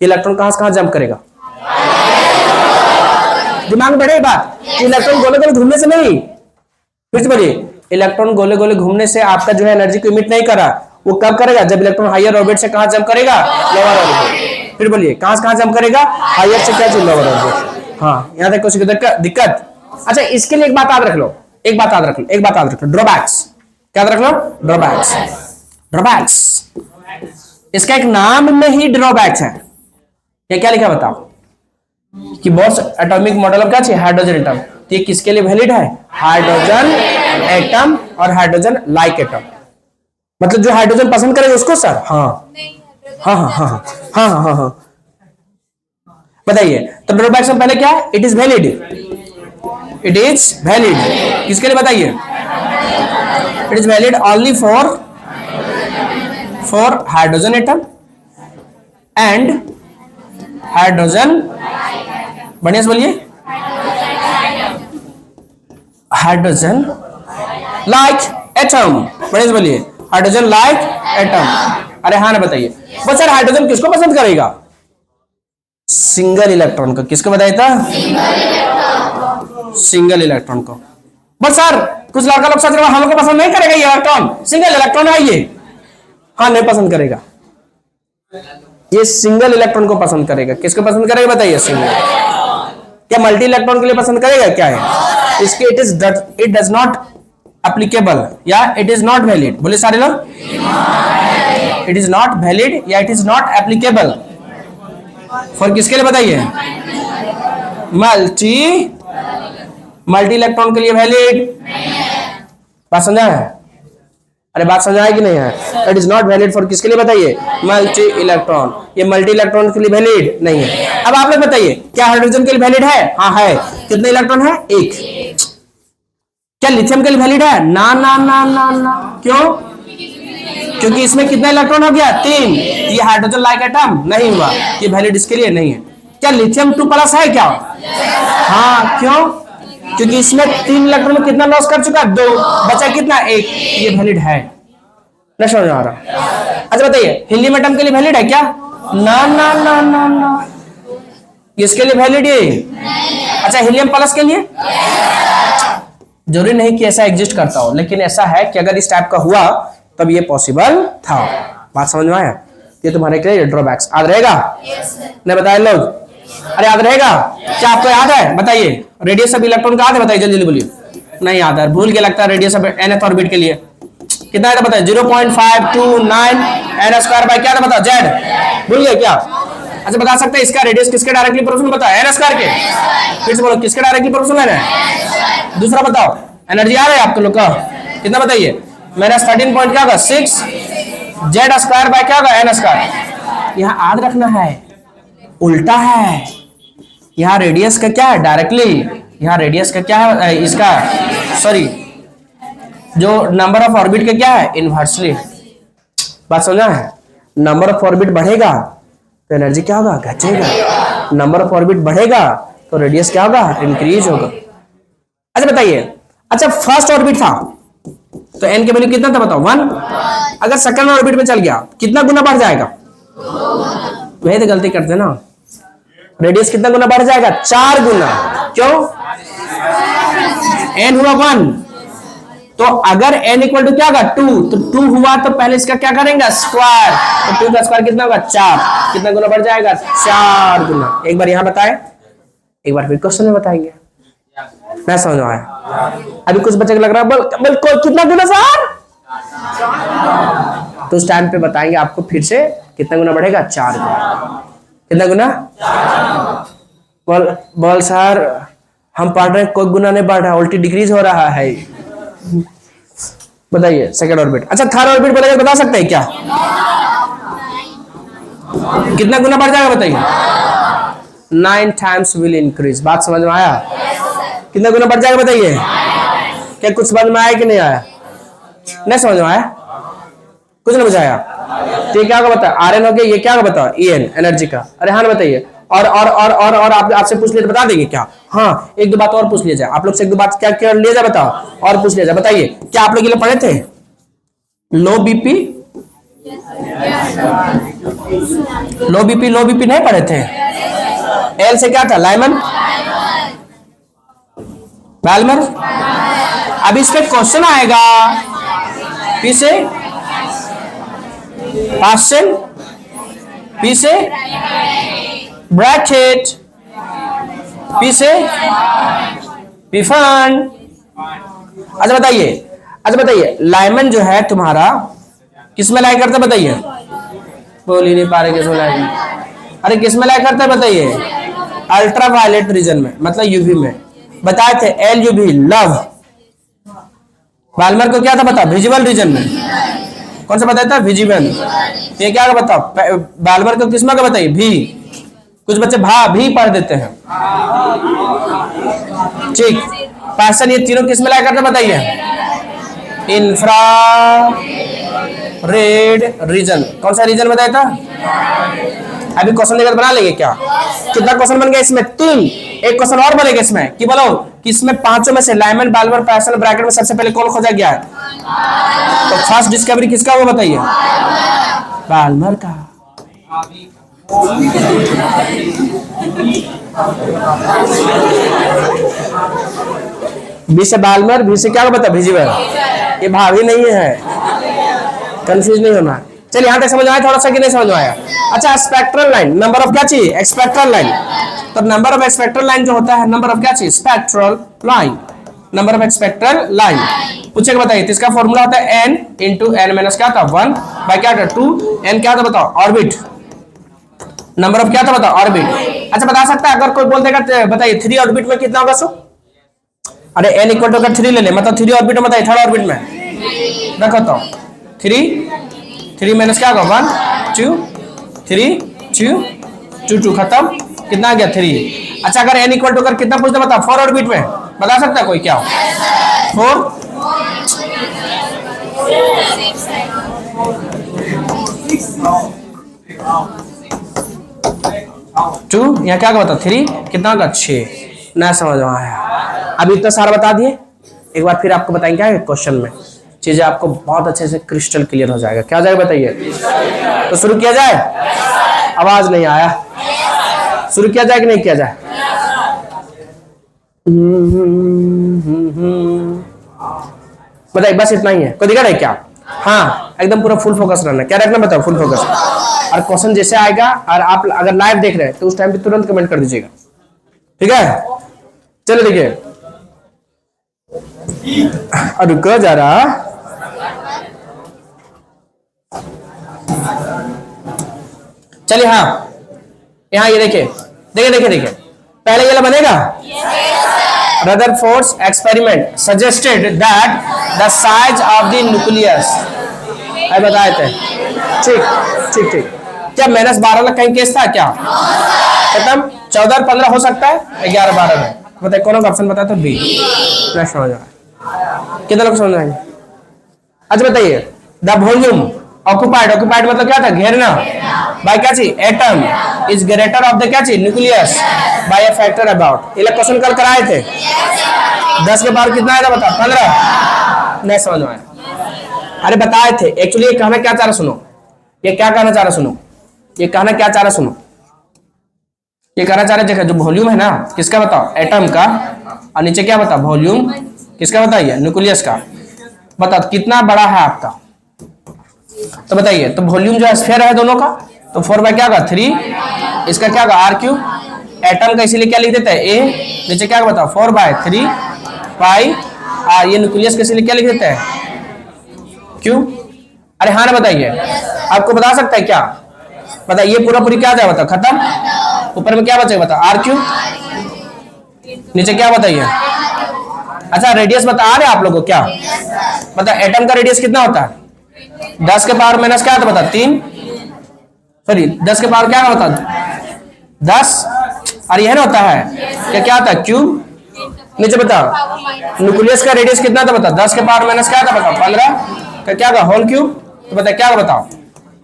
इलेक्ट्रॉन कहां से कहां जंप करेगा? दिमाग में बैठे बात। इलेक्ट्रॉन गोले गोले घूमने से नहीं। फिर से बोलिए इलेक्ट्रॉन गोले गोले घूमने से आपका जो है एनर्जी को इमिट नहीं करा। वो कब करेगा? जब इलेक्ट्रॉन हायर ऑर्बिट से कहां जंप करेगा? Lower orbit. फिर बोलिए कहां से कहां जंप करेगा? हायर से क्या चाहिए? Lower orbit. हाँ यहां तक कुछ दिक्कत? अच्छा इसके लिए एक बात याद रख लो। एक बात याद रख लो। ड्रॉबैक्स क्या याद रख लो? ड्रॉबैक्स। ड्रॉबैक्स इसका एक नाम में ही ड्रॉबैक्स है। ये क्या लिखा बताओ? कि बोर्स एटॉमिक मॉडल ऑफ क्या चाहिए? Hydrogen atom. तो ये किसके लिए वैलिड है? हाइड्रोजन एटम और हाइड्रोजन लाइक एटम। मतलब जो हाइड्रोजन पसंद करेगा उसको सर? हाँ हाँ हाँ हाँ हाँ हाँ हाँ हाँ, बताइए। तो ड्रॉबैक्स में पहले क्या है? It is valid, it is valid किसके लिए बताइए? It is valid only for hydrogen atom and hydrogen, बढ़िया से बोलिए, हाइड्रोजन लाइक एटम, बढ़िया से बोलिए, हाइड्रोजन लाइक एटम। अरे हाँ ना बताइए। बस सर हाइड्रोजन किसको पसंद करेगा? सिंगल इलेक्ट्रॉन को। किसको बताया था? सिंगल इलेक्ट्रॉन को। बस सर कुछ लड़का लोग सोच रहे हमको पसंद नहीं करेगा ये इलेक्ट्रॉन, सिंगल इलेक्ट्रॉन है ये। हाँ नहीं पसंद करेगा, ये सिंगल इलेक्ट्रॉन को पसंद करेगा। किसको पसंद करेगा बताइए? सिंगल। क्या मल्टी इलेक्ट्रॉन के लिए पसंद करेगा? क्या है इसके? इट डज नॉट एप्लीकेबल या इट इज नॉट वैलिड। बोले सारे लोग, इट इज नॉट वैलिड या it is not applicable for किसके लिए बताइए? मल्टी इलेक्ट्रॉन के लिए वैलिड। बात समझा है? अरे बात समझा है कि नहीं है? It is not valid for किसके लिए बताइए? Multi electron. ये मल्टी इलेक्ट्रॉन के लिए वैलिड नहीं है। अब आप लोग बताइए क्या हाइड्रोजन के लिए वैलिड है? हाँ है। कितने इलेक्ट्रॉन है? एक। क्या लिथियम के लिए वैलिड है? ना ना ना ना ना। क्यों? क्योंकि इसमें कितना इलेक्ट्रॉन हो गया? 3। ये हाइड्रोजन लाइक एटम नहीं हुआ, ये वैलिड इसके लिए नहीं है। क्या लिथियम 2+ है क्या? हाँ। क्यों? क्योंकि इसमें 3 इलेक्ट्रॉन में कितना लॉस कर चुका? 2, बचा कितना? 1। ये वैलिड है। नहीं समझ आ रहा? अच्छा बताइए हीलियम एटम के लिए वैलिड है क्या? ना ना ना ना ना, इसके लिए वैलिड है। अच्छा हीलियम प्लस के लिए? जरूरी नहीं कि ऐसा एग्जिस्ट करता हो, लेकिन ऐसा है कि अगर इस टाइप का हुआ तब ये पॉसिबल था। बात समझ में आया? ये तुम्हारे के लिए ड्रॉबैक्स। याद रहेगा? नहीं बताए लोग? अरे याद रहेगा? क्या आपको याद है? बताइए रेडियस ऑफ इलेक्ट्रॉन का याद है? बताइए जल्दी जल्दी बोलिए। नहीं याद है, भूल के लगता है। रेडियस ऑफ nth ऑर्बिट के लिए कितना है बताइए? 0.529 n² बाय क्या था बताओ? z। भूल गए क्या? अच्छा बता सकते हैं इसका रेडियस किसके डायरेक्टली प्रोपोर्शनल बताओ? n² के। फिर से बोलो किसके डायरेक्टली प्रोपोर्शनल है? दूसरा बताओ। एनर्जी आ रहा है आपको लोग का? कितना बताइए? मेरा 13 पॉइंट क्या होगा? 6 z² बाय क्या होगा? n²। यहाँ याद रखना है, उल्टा है। यहाँ रेडियस का क्या है? डायरेक्टली। यहाँ रेडियस का क्या है? इसका सॉरी जो नंबर ऑफ ऑर्बिट का क्या है? इनवर्सली। बात समझा है? नंबर ऑफ ऑर्बिट बढ़ेगा तो एनर्जी क्या होगा? घटेगा। नंबर ऑफ ऑर्बिट बढ़ेगा तो रेडियस क्या होगा? इंक्रीज होगा। अच्छा बताइए, अच्छा फर्स्ट ऑर्बिट था तो n की वैल्यू कितना था बताओ? 1। अगर सेकंड ऑर्बिट में चल गया कितना गुना बढ़ जाएगा? वही तो गलती करते ना। रेडियस कितना गुना बढ़ जाएगा? 4 गुना। क्यों? n हुआ 1, तो अगर n इक्वल टू क्या होगा? 2, तो 2 हुआ तो पहले इसका क्या करेंगे? स्क्वायर। तो 2 का स्क्वायर कितना होगा? 4। कितना गुना बढ़ जाएगा? 4 गुना। एक बार यहाँ बताए, एक बार फिर क्वेश्चन में बताएंगे। मैं समझ में आया? अभी कुछ बच्चे को लग रहा है बोल कितना गुना सर? तो उस टाइम पे बताएंगे आपको फिर से कितना गुना बढ़ेगा? 4 गुना। कितना गुना? बोल सर हम पढ़ रहे हैं कोई गुना नहीं बढ़ रहा, उल्टी डिक्रीज हो रहा है। बताइए सेकंड ऑर्बिट। अच्छा थर्ड ऑर्बिट बोलेगा बता सकते हैं क्या? कितना गुना बढ़ जाएगा बताइए? 9 टाइम्स विल इंक्रीज। बात समझ में आया? कितना गुना बढ़ जाएगा बताइए? क्या कुछ समझ में आया कि नहीं आया? नहीं समझ में आया? कुछ नहीं बुझाया? तो ये क्या होगा बता? Rn हो गया, ये क्या होगा बताओ? En एनर्जी का। अरे हाँ बताइए। और आपसे पूछ लिया बता देंगे क्या? हाँ एक दो बात और पूछ लिया जाए आप लोग से। एक दो बात क्या क्या लिया जाए बताओ? और पूछ लिया जाए। बताइए क्या आप लोग ये पढ़े थे? लो बीपी लो बीपी नहीं पढ़े थे? एल से क्या था? लाइमन बैल्मर। अब इस पे क्वेश्चन आएगा। पी से पास्चन, पी से ब्रैकेट, पी से पिफन। अच्छा बताइए लाइमन जो है तुम्हारा किस में लाई करता है बताइए? बोल ही नहीं पा रहे किस में लाई? अरे किस में लाई करता है बताइए? अल्ट्रा वायलेट रीजन में, मतलब यूवी में। बताए थे LUV लव। बाल्मर को क्या था बता? विजुअल रीजन में। कौन सा बताया था? विजिबल। ये क्या का बताओ? बाल्मर को किसमें का बताइए? भी। कुछ बच्चे भा भी पढ़ देते हैं। ठीक। पैशन ये तीनों किस में लाया करते बताइए? Infra red region. कौन सा रीजन बताया था? अभी क्वेश्चन लेकर बना लेंगे क्या? कितना क्वेश्चन बन गया इसमें? 3। एक क्वेश्चन और बनेगा इसमें कि बोलो कि इसमें पांचों में से लाइमन, बाल्मर, पैशन, ब्रैकेट में सबसे पहले कौन खोजा गया है? तो फर्स्ट डिस्कवरी किसका वो बताइए? बाल्मर का। बी से बाल्मर, बी से क्या बता? विजिबल। ये भाभी नहीं है, कंफ्यूज नहीं होना। चलिए यहां तक समझ आया थोड़ा सा कि नहीं समझ आया? अच्छा, स्पेक्ट्रल लाइन, नंबर ऑफ क्या चाहिए? Spectral line. तो नंबर ऑफ एक्सपेक्ट्रल लाइन जो होता है, नंबर ऑफ क्या चाहिए? Spectral line. Number of spectral line पूछेगा बताइए। तो इसका फॉर्मूला होता है n इंटू n माइनस क्या था? 1 बाय क्या था? 2। n क्या था बताओ? ऑर्बिट। नंबर ऑफ क्या था बताओ? ऑर्बिट। अच्छा बता सकता है? अगर कोई बोल देगा बताइए 3 ऑर्बिट में कितना होगा? सो अरे n इक्वल टू अगर 3 ले ले, मतलब 3 ऑर्बिट में बताइए, थर्ड ऑर्बिट में रखो तो 3 माइनस क्या होगा? 1 2 3 2 2 2 खत्म। कितना आ गया? 3। अच्छा अगर n इक्वल टू अगर कितना पूछते बताओ? 4 ऑर्बिट में बता सकता है कोई क्या? 4 2 यहाँ क्या बताओ? 3 कितना होगा? 6। ना समझ में आया? अभी इतना सारा बता दिए। एक बार फिर आपको बताएंगे क्या क्वेश्चन में चीजें आपको बहुत अच्छे से क्रिस्टल क्लियर हो जाएगा। क्या हो जाएगा बताइए? तो शुरू किया जाए? आवाज नहीं आया। शुरू किया जाए कि नहीं किया जाए? बताइए, बस इतना ही है? कोई दिक्कत है क्या? हाँ एकदम पूरा फुल फोकस रहना। क्या रखना बताओ? Full focus. और क्वेश्चन जैसे आएगा और आप अगर लाइव देख रहे हैं तो उस टाइम पे तुरंत कमेंट कर दीजिएगा, ठीक है? चलो देखिए, रुको जरा। चलिए हाँ, यहाँ ये देखिए देखिए देखिए देखिए, पहले ये बनेगा। Rutherford's experiment suggested that the size of the nucleus, बताए थे। ठीक ठीक ठीक। क्या -12 कहीं केस था क्या? खत्म। 14 और 15 हो सकता है, 11 12 में बताइए कौन सा ऑप्शन बताया? तो बी। नेक्स्ट हो जाएगा। कितना लोग समझ आएंगे? अच्छा बताइए, द वॉल्यूम ऑक्युपाइड, ऑक्युपाइड मतलब क्या था? घेरना। बाय क्या चीज? Atom is greater of the क्या चीज? Nucleus bye a factor about. ये क्वेश्चन कल कराए थे। 10 के पावर कितना आएगा बता? 15। नहीं समझ में आया? अरे बताए थे। एक्चुअली ये कहना क्या चाह रहा सुनो, ये क्या कहना चाह रहा सुनो, ये कहना क्या चाह रहा सुनो, ये कहना चाह रहे देखो जो वॉल्यूम है ना किसका बताओ? एटम का। और नीचे क्या बताओ? वॉल्यूम किसका बताइए? न्यूक्लियस का। बताओ कितना बड़ा है आपका? तो बताइए, तो वॉल्यूम जो है स्फीयर है दोनों का, तो 4 बाय क्या होगा? 3। इसका क्या होगा? r3। एटम का इसीलिए क्या लिख देते हैं? a। नीचे क्या बताओ? 4 बाय 3 पाई r। ये न्यूक्लियस के इसीलिए क्या लिख देते हैं? q। अरे हाँ ना बताइए, आपको बता सकता है क्या? बताइए पूरा पूरी क्या जाए बताओ? खत्म। ऊपर में क्या बचेगा बताओ? r3। नीचे क्या बताइए? अच्छा रेडियस बता रहे आप लोगों को क्या? बता एटम का रेडियस कितना होता है? 10 के पावर माइनस क्या होता है बता? 3। सॉरी 10 के पावर क्या होता है? 10। और यह ना होता है क्या? क्या होता है? क्यूब। नीचे बताओ न्यूक्लियस का रेडियस कितना था बता? 10 के पावर माइनस क्या था बताओ? 15 का क्या होगा? Whole cube. तो बताए क्या बताओ?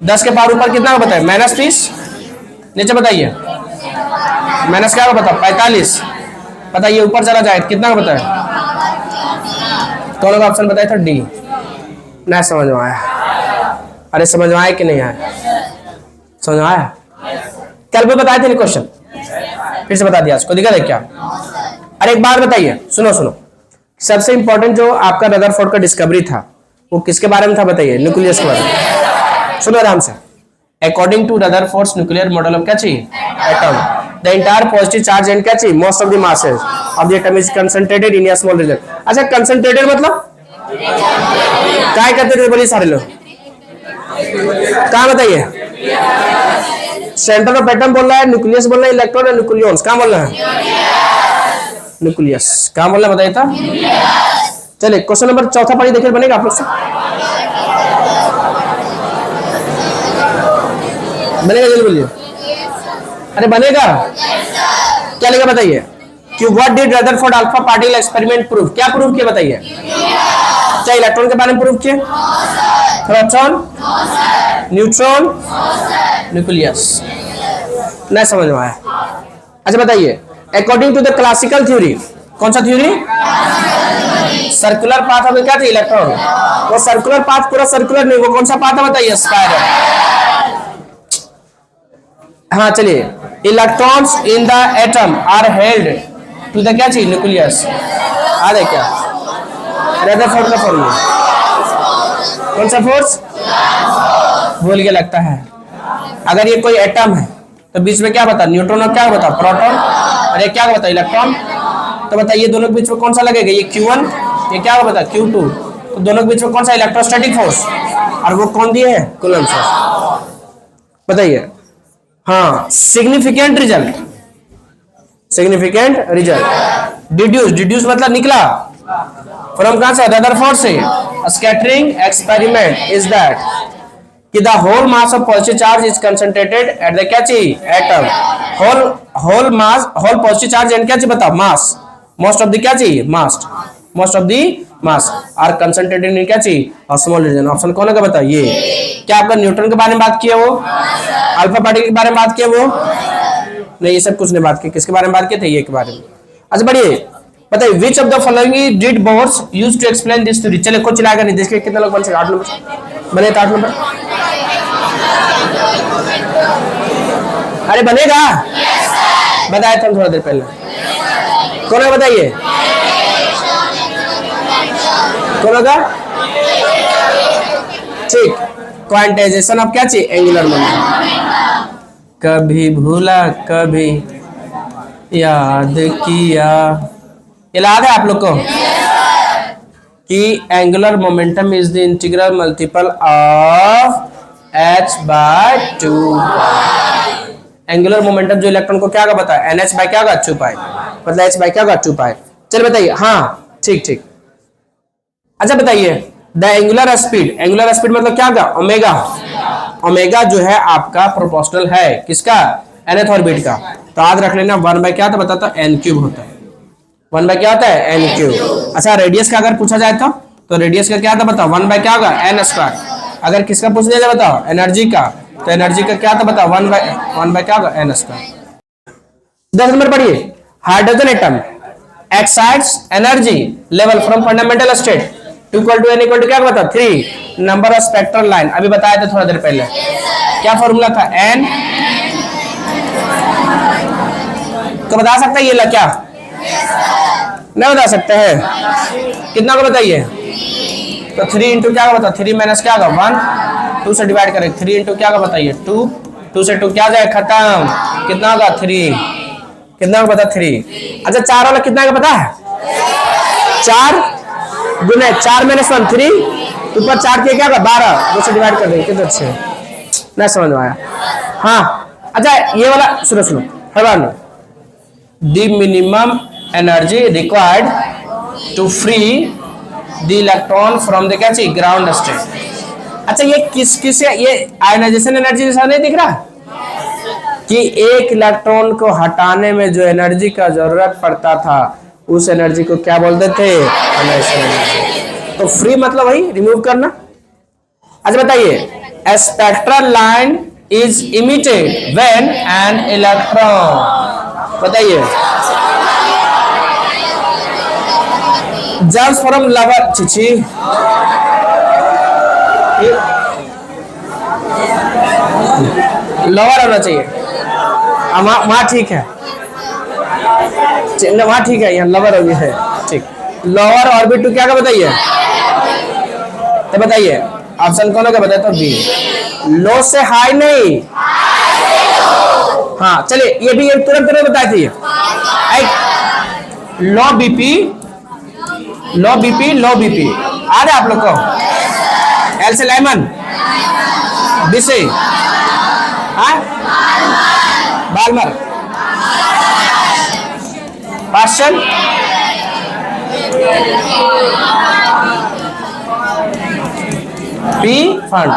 10 के पावर ऊपर कितना बताए? -30। नीचे बताइए माइनस क्या बताओ? 45। बताइए ऊपर चला जाए कितना बताए? दोनों का ऑप्शन बताया था डी। ना समझ में आया? अरे समझ में आया कि नहीं आया? समझ में आया? कल भी बताए थे क्वेश्चन, फिर से बता दिया। इसको दिक्कत है क्या? अरे एक बार बताइए, सुनो सुनो, सबसे इंपॉर्टेंट जो आपका रदरफोर्ड का डिस्कवरी था वो किसके बारे में था बताइए? न्यूक्लियस के बारे में। सुनो आराम से। According to Rutherford's nuclear model of क्या चाहिए? Atom, the entire positive charge and क्या चाहिए? Most of the masses of the atom is concentrated in a small region. अच्छा कंसंट्रेटेड मतलब क्या कहते थे बोलिए सारे लोग? कहाँ बताइए? सेंटर ऑफ एटम बोल रहा है, न्यूक्लियस बोल रहा है, इलेक्ट्रॉन और न्यूक्लियॉन्स कहाँ बोल रहा है? न्यूक्लियस। कहाँ बोल रहा है बताइए था? चलिए क्वेश्चन नंबर 4 पढ़ी देखिए, बनेगा आप लोग से। बनेगा जल्दी बोलिए। अरे बनेगा क्या लेगा बताइए। कि what did Rutherford alpha particle experiment prove, क्या प्रूव किया बताइए। क्या इलेक्ट्रॉन के बारे में प्रूव किए? Proton, neutron, nucleus. नहीं समझ में आया? अच्छा बताइए, according to the classical theory, कौन सा थ्योरी? सर्कुलर पाथ में क्या था इलेक्ट्रॉन, वो सर्कुलर पाथ पूरा सर्कुलर नहीं, वो कौन सा पाथ है बताइए? स्पाइरल। हाँ चलिए, electrons in the atom are held to the क्या चीज? न्यूक्लियस। आ रहे क्या रदरफोर्ड का फॉर्मूला? कौन सा फोर्स? भूल के लगता है। अगर ये कोई एटम है तो बीच में क्या बता? न्यूट्रॉन और क्या बता? प्रोटॉन। और ये क्या बता? इलेक्ट्रॉन। तो बताइए दोनों के बीच में कौन सा लगेगा? ये Q1, ये क्या बता? Q2। तो दोनों के बीच में कौन सा? Electrostatic force. और वो कौन दिए है? Coulomb force. बताइए। हाँ, significant result, significant result. Deduce, deduce मतलब निकला फ्रॉम कहां से? रदरफोर्ड से। स्कैटरिंग एक्सपेरिमेंट इज दैट कि the whole mass of positive charge is concentrated at the क्या चीज? Atom. Whole mass, whole positive charge and क्या चीज बताओ? मास। मोस्ट ऑफ द क्या चीज? Mass. Most of the mass are concentrated in क्या चीज? Small reason. ऑप्शन कौन है बताओ? ये। क्या आपका न्यूट्रॉन के बारे में बात किया? वो अल्फा पार्टिकल के बारे में बात किया? वो नहीं, ये सब कुछ नहीं बात की। किसके बारे में बात किए थे? ये के बारे में। अच्छा बढ़िए, बताइए which of the following did Bohr's use to explain this theory. चले कुछ चिल्लाएगा नहीं, देखिए कितने लोग बन सके। 8 नंबर बने तो 8 नंबर। अरे बनेगा? बताया था थोड़ा देर पहले। कौन है बताइए? कौन होगा? ठीक, क्वांटाइजेशन ऑफ क्या चाहिए? Angular momentum. कभी भूला कभी याद किया, ये याद है आप लोग को कि angular momentum is the integral multiple of h/2। Angular momentum जो इलेक्ट्रॉन को क्या का बताया? NH बाय क्या का? 2 पाई, मतलब h बाय क्या का? 2 पाई। चलिए बताइए। हाँ ठीक ठीक। अच्छा बताइए, the angular speed, angular speed मतलब क्या का? ओमेगा। ओमेगा जो है आपका प्रोपोर्शनल है किसका? nth ऑर्बिट का। तो याद रख लेना 1 बाय क्या था बताता? n³ होता है। 1 बाय क्या होता है? n³। अच्छा रेडियस का अगर पूछा जाए तो रेडियस का क्या था बताओ? 1 बाय क्या होगा? n²। अगर किसका पूछ लिया जाए बताओ? एनर्जी का, तो एनर्जी का क्या था बताओ? 1 बाय क्या होगा? n²। 10 नंबर पढ़िए, hydrogen atom excites energy level from fundamental state to equal to n equal to क्या बता? 3 नंबर ऑफ स्पेक्ट्रल लाइन। अभी बताया था थोड़ा देर पहले, क्या फॉर्मूला था? n। तो बता सकते हैं ये क्या? नहीं बता सकते हैं? कितना को बताइए? तो 3 इंटू क्या का बता? 3 माइनस क्या का? 1। 2 से डिवाइड करें। 3 इंटू क्या का बताइए? 2। 2 से 2 क्या जाए? खत्म। कितना होगा? 3। कितना को बता? 3। अच्छा 4 वाला कितना का पता है? 4 गुने 4 माइनस 1 3, ऊपर 4 के क्या का? 12। 2 से डिवाइड कर देंगे। कितने अच्छे, नहीं समझ में आया? हाँ अच्छा ये वाला सुनो सुनो, हर the minimum energy required to free the electron from the क्या चाहिए? Ground state. अच्छा ये किस ये आयनाइजेशन एनर्जी जैसा नहीं दिख रहा कि एक इलेक्ट्रॉन को हटाने में जो एनर्जी का जरूरत पड़ता था उस एनर्जी को क्या बोलते थे? Ionization energy. तो फ्री मतलब वही रिमूव करना। अच्छा बताइए, spectral line is emitted when an electron, बताइए जम्स फ्रॉम लवर, चिची लोअर होना चाहिए वहां, ठीक है वहां ठीक है, यहाँ लोअर हो गया है। ठीक, लोअर ऑर्बिट टू क्या का बताइए? तो बताइए ऑप्शन कौन का बताए? तो बी। लो से हाई नहीं, हाँ चलिए ये भी तुरंत तुरंत बताए थे। Low BP, low BP, low BP आ रहा है आप लोग को? एल से लेमन, बी से बालमर, पास्चन, पी फंड,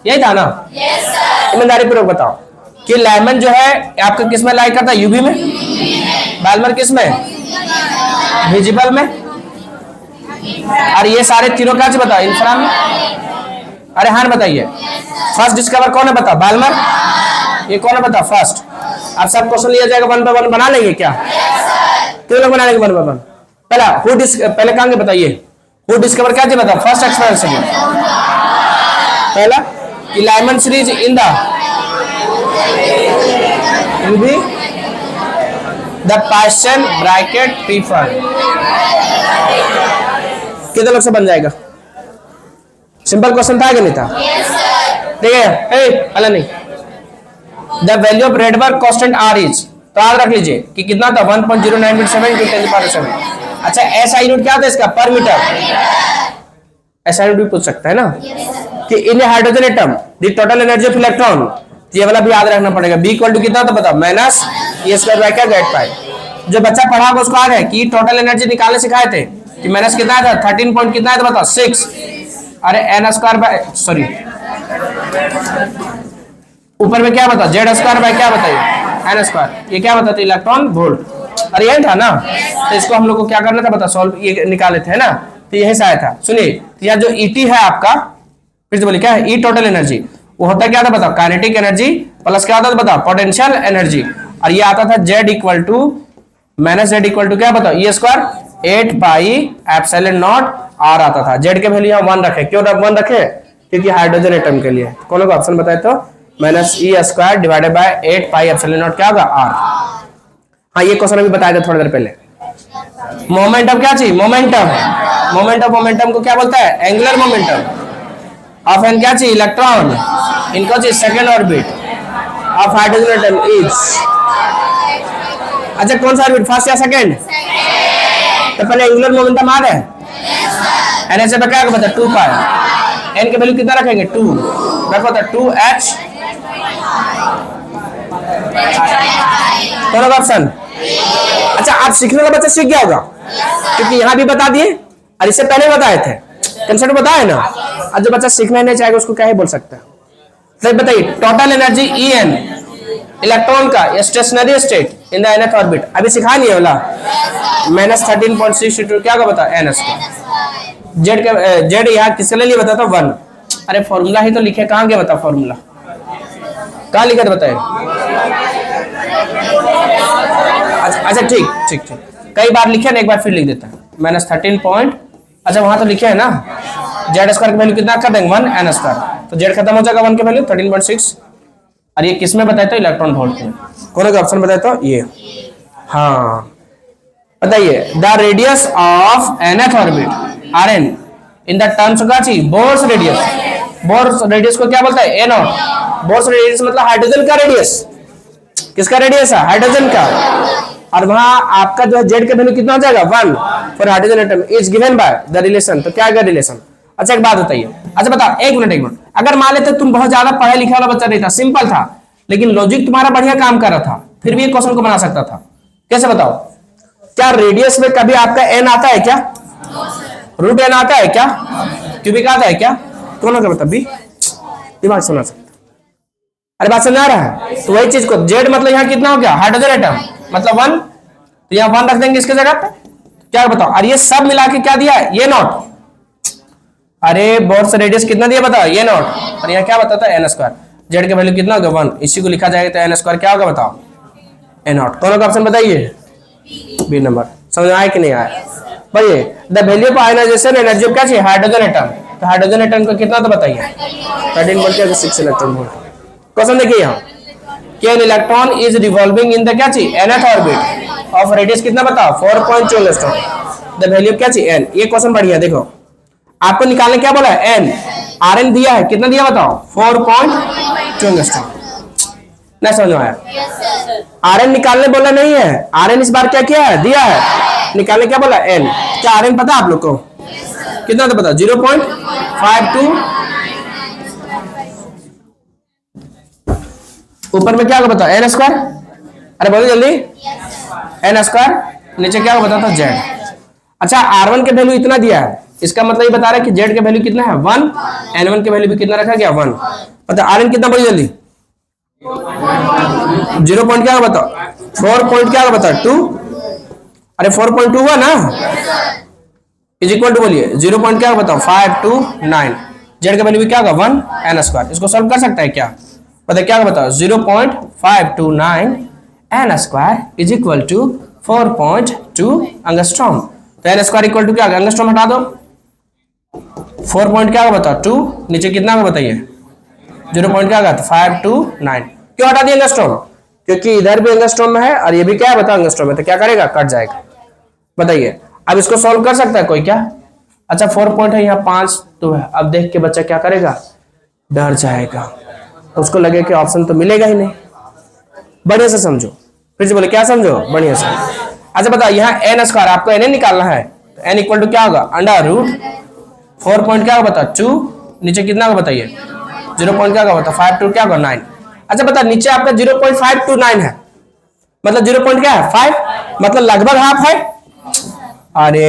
यही था ना? ईमानदारी पूर्वक बताओ कि लेमन जो है आपका किस में लाई करता है, यूवी में, बाल्मर किस में, विजिबल में, और ये सारे तीनों क्या बताओ, इंफ्रा में। अरे हाँ बताइए, फर्स्ट डिस्कवर कौन है बताओ, बाल्मर। ये कौन है बताओ, फर्स्ट। अब सब क्वेश्चन लिया जाएगा, वन बाय वन बना लेंगे क्या, क्यों लोग बना लेंगे वन बाय वन। पहला पहले कहां बताइए, हु डिस्कवर क्या बताओ, फर्स्ट एक्सपेरिमेंट। पहला कि Lyman series in the person bracket prefer, कितने लोग से बन जाएगा, सिंपल क्वेश्चन था कि नहीं था, ठीक है। अला नहीं, the value of Rydberg constant are is, तो याद रख लीजिए कि कितना था 1.0987 × 10⁻⁷। अच्छा एसआई यूनिट क्या था इसका, पर मीटर। एसआई यूनिट भी पूछ सकता है ना कि in hydrogen atom the total energy of electron, ये वाला भी याद रखना पड़ेगा। बी इक्वल टू कितना था बताओ, माइनस ये स्क्वायर बाय क्या, गेट पाई। जो बच्चा पढ़ा होगा उसको याद है कि टोटल एनर्जी निकालने सिखाए थे कि माइनस कितना था, 13 पॉइंट कितना था बताओ, 6। अरे एन स्क्वायर बाय, सॉरी ऊपर में क्या बता, जेड स्क्वायर बाय क्या बताइए, एन स्क्वायर। ये क्या बताते, इलेक्ट्रॉन वोल्ट। अरे यही था ना, तो इसको हम लोग को क्या करना था बता, सॉल्व ये निकाले थे ना, तो यही से आया था। सुनिए तो यहाँ जो ईटी है आपका, फिर से बोलिए क्या है, ई टोटल एनर्जी, वो होता क्या था बताओ, काइनेटिक एनर्जी प्लस क्या होता था बताओ, पोटेंशियल एनर्जी। और ये आता था Z equal to minus Z equal to क्या बताओ, E square 8 pi epsilon naught r आता था। जेड के वैल्यू यहाँ 1 रखे, क्यों 1 रखे, क्योंकि हाइड्रोजन एटम के लिए। कौन सा ऑप्शन बताए तो, minus E square divided by 8 pi epsilon not क्या होगा, आर। हाँ ये क्वेश्चन अभी बताया था थोड़ी देर पहले। मोमेंटम क्या चाहिए, मोमेंटम, मोमेंटम को क्या बोलता है, एंगुलर मोमेंटम ऑफ एन क्या चाहिए, इलेक्ट्रॉन, इनको चाहिए second orbit of hydrogen atom is. अच्छा कौन सा ऑर्बिट, फर्स्ट या सेकेंड, तो पहले एंगुलर मोमेंटम आ रहा है, एन ऐसे क्या बता 2 पाई, एन के वैल्यू कितना रखेंगे 2, रखो तो 2h। कौन होगा ऑप्शन। अच्छा आप सीखने वाला बच्चा सीख गया होगा, क्योंकि यहाँ भी बता दिए और इससे पहले बताए थे, कंसेप्ट बताए ना। और जो बच्चा सीखना नहीं चाहेगा उसको क्या ही बोल सकता है। तो बताइए total energy E n, electron का stationary state in the nth orbit, अभी सिखा नहीं है वाला, माइनस 13.62 क्या होगा बता, एन स्क्वायर। जेड का जेड यहाँ किसके लिए बता था 1। अरे फॉर्मूला ही तो लिखे, कहाँ गया बता फॉर्मूला, कहाँ लिखा था बताए। अच्छा ठीक ठीक ठीक, कई बार लिखे ना, एक बार फिर लिख देता है, माइनस 13 पॉइंट, अच्छा वहां तो लिखे है ना, जेड स्क्वायर की वैल्यू कितना कर देंगे 1 एन स्क्वायर, तो जेड खत्म हो जाएगा 1 की वैल्यू 13.6। और ये किस में बताए तो, इलेक्ट्रॉन वोल्ट में। कौन सा ऑप्शन बताए तो ये, हाँ बताइए, the radius of nth orbit r n in the terms का चाहिए बोर्स रेडियस। बोर्स रेडियस को क्या बोलता है, ए नॉट। बोर्स रेडियस मतलब हाइड्रोजन का रेडियस, किसका रेडियस है, हाइड्रोजन का। और वहां आपका जो है जेड का वैल्यू कितना हो जाएगा 1 for hydrogen atom is given by the relation, तो क्या है रिलेशन। अच्छा एक बात बताइए, अच्छा बता एक मिनट, अगर मान लेते तुम बहुत ज्यादा पढ़ा लिखा वाला बच्चा नहीं था, सिंपल था, लेकिन लॉजिक तुम्हारा बढ़िया काम कर रहा था, फिर भी एक क्वेश्चन को बना सकता था। कैसे बताओ, क्या रेडियस में कभी आपका एन आता है क्या, रूट एन आता है क्या, क्यूबिक आता है क्या, कौन होगा बता, बी। दिमाग सुना सकता, अरे बात समझ आ रहा है। तो वही चीज को जेड मतलब यहाँ कितना हो गया, हाइड्रोजन एटम मतलब 1, तो यहाँ 1 रख देंगे इसके जगह पे, क्या बताओ। और ये सब मिला के क्या दिया है, ये नॉट। अरे बोर्स रेडियस कितना दिया बताओ, ये नॉट, और यहाँ क्या बताता है एन स्क्वायर। जेड का वैल्यू कितना होगा 1, इसी को लिखा जाएगा तो एन स्क्वायर क्या होगा बताओ, ए नॉट। कौन का ऑप्शन बताइए, बी नंबर। समझ आया कि नहीं आया, बताइए। The value of ionization energy of क्या चाहिए, हाइड्रोजन एटम, तो हाइड्रोजन एटम का कितना तो बताइए 13.6 इलेक्ट्रॉन वोल्ट। क्वेश्चन देखिए यहाँ, क्या electron is revolving in the क्या चाहिए nth ऑर्बिट ऑफ रेडियस कितना बताओ 4.2 एंगस्ट्रॉम, द वैल्यू क्या चाहिए n। ये क्वेश्चन बढ़िया, देखो आपको निकालने क्या बोला है n, Rn दिया है, कितना दिया बताओ 4.2 एंगस्ट्रॉम। नहीं समझ में आया, Rn निकालने बोला नहीं है, Rn इस बार क्या किया है, दिया है, निकालने क्या बोला n। क्या Rn पता आप लोग को कितना तो बताओ 0.52, ऊपर में क्या होगा बताओ एन स्क्वायर, अरे बोलो जल्दी, एन स्क्वायर, नीचे क्या होगा बताओ तो जेड। अच्छा R1 के वैल्यू इतना दिया है, इसका मतलब ये बता रहा है कि जेड के वैल्यू कितना है 1, N1 के वैल्यू भी कितना रखा गया 1। पता Rn कितना बोलिए जल्दी, 0 पॉइंट क्या बताओ, 4 पॉइंट क्या बताओ 2, अरे 4.2 हुआ ना, इज इक्वल टू बोलिए 0 पॉइंट क्या बताओ 529, जेड का वैल्यू क्या होगा 1 एन स्क्वायर। इसको सॉल्व कर सकता है क्या, बताइए क्या बताओ 0.529 n square is equal to 4.2 angstrom. तो एन स्क्वायर इक्वल टू क्या होगा, एंगस्ट्रॉम हटा दो, 4 पॉइंट क्या होगा बताओ 2, नीचे कितना होगा बताइए 0 पॉइंट क्या होगा 529। क्यों हटा दिया एंगस्ट्रॉम, क्योंकि इधर भी एंगस्ट्रॉम में है और ये भी क्या है बताओ एंगस्ट्रॉम में, तो क्या करेगा कट जाएगा। बताइए अब इसको सॉल्व कर सकता है कोई क्या, अच्छा 4 पॉइंट है यहाँ 5 तो है, अब देख के बच्चा क्या करेगा डर जाएगा, उसको लगे कि ऑप्शन तो मिलेगा ही नहीं। बढ़िया से समझो, फिर से बोले क्या समझो बढ़िया से। अच्छा बता यहाँ एन स्क्वायर आपको एन निकालना है, तो एन इक्वल टू क्या होगा अंडर रूट 4 पॉइंट क्या होगा बता 2, नीचे कितना होगा बताइए 0 पॉइंट क्या होगा बता 5 क्या होगा 9। अच्छा बता नीचे आपका 0.529 है, मतलब 0 पॉइंट क्या है 5, मतलब लगभग हाफ है। अरे